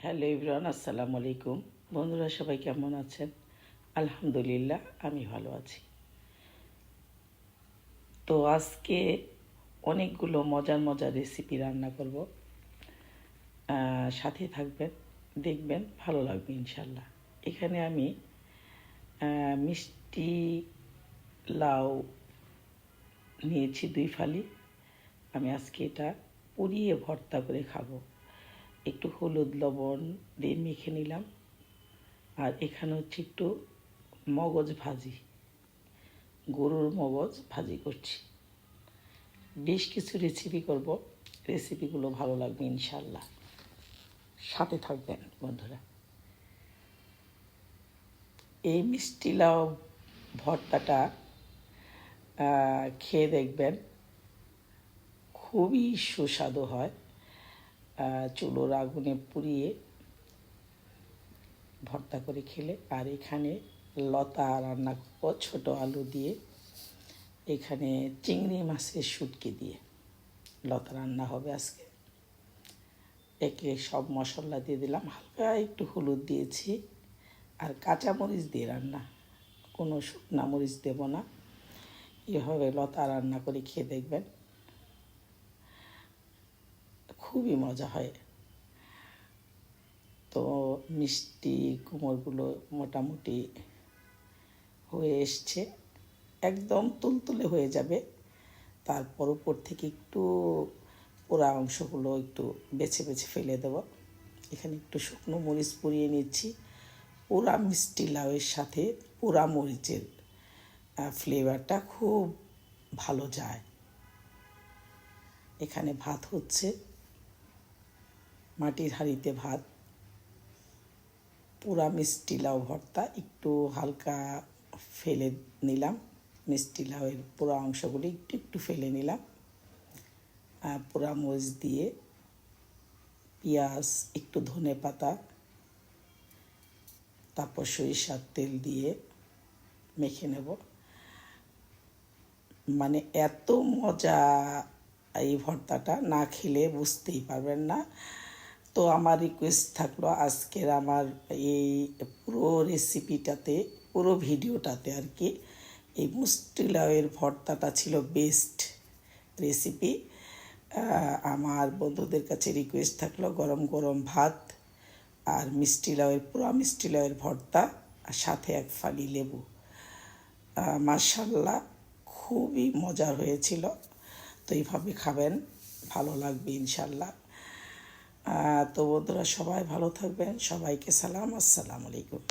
Hello everyone, আসসালামু আলাইকুম। বন্ধুরা সবাই কেমন আছেন? আলহামদুলিল্লাহ, আমি ভালো আছি। তো আজকে অনেকগুলো মজার মজার রেসিপি রান্না করব। সাথে থাকবেন, দেখবেন ভালো লাগবে ইনশাল্লাহ। এখানে আমি মিষ্টি লাউ নিয়েছি 2 ফালি। আমি আজকে এটা পুড়িয়ে ভর্তা করে খাবো। একটু হলুদ লবণ দিয়ে মেখে নিলাম। আর এখানে হচ্ছে একটু মগজ ভাজি, গরুর মগজ ভাজি করছি। বেশ কিছু রেসিপি করব, রেসিপিগুলো ভালো লাগবে ইনশাল্লাহ। সাথে থাকবেন বন্ধুরা। এই মিষ্টি লাউ ভর্তাটা খেয়ে দেখবেন, খুবই সুস্বাদু হয়। চুলোর আগুনে পুড়িয়ে ভর্তা করে খেলে। আর এখানে লতা রান্না করব ছোটো আলু দিয়ে, এখানে চিংড়ি মাছের শুটকি দিয়ে লতা রান্না হবে আজকে। একে সব মশলা দিয়ে দিলাম, হালকা একটু হলুদ দিয়েছি, আর কাঁচামরিচ দিয়ে রান্না, কোনো শুকনা মরিচ দেব না। এভাবে লতা রান্না করে খেয়ে দেখবেন, খুবই মজা হয়। তো মিষ্টি কুমড়গুলো মোটামুটি হয়ে এসছে, একদম তুলতুলে হয়ে যাবে। তারপর উপর থেকে একটু পোড়া অংশগুলো একটু বেছে বেছে ফেলে দেব। এখানে একটু শুকনো মরিচ পুড়িয়ে নিচ্ছি। পোড়া মিষ্টি লাউয়ের সাথে পোড়া মরিচের ফ্লেভারটা খুব ভালো যায়। এখানে ভাত হচ্ছে, মাটির হাঁড়িতে ভাত। পোড়া মিষ্টি লাউ ভর্তা একটু হালকা ফেলে নিলাম, মিষ্টি লাউয়ের পোড়া অংশগুলি একটু একটু ফেলে নিলাম। পোড়া মরিচ দিয়ে, পেঁয়াজ, একটু ধনে পাতা, তারপর সরিষার তেল দিয়ে মেখে নেব। মানে এত মজা, এই ভর্তাটা না খেলে বুঝতেই পারবেন না। তো আমার রিকোয়েস্ট থাকলো আজকের আমার এই পুরো রেসিপিটাতে, পুরো ভিডিওটাতে আর কি, এই মিষ্টি লাউয়ের ভর্তাটা ছিল বেস্ট রেসিপি। আমার বন্ধুদের কাছে রিকোয়েস্ট থাকলো গরম গরম ভাত আর মিষ্টি লাউয়ের, পুরো মিষ্টি লাউয়ের ভর্তা, আর সাথে 1 ফালি লেবু। মাশাআল্লাহ, খুবই মজার হয়েছিল। তো এইভাবে খাবেন, ভালো লাগবে ইনশাল্লাহ। তো বন্ধুরা সবাই ভালো থাকবেন, সবাইকে সালাম, আসসালামু আলাইকুম।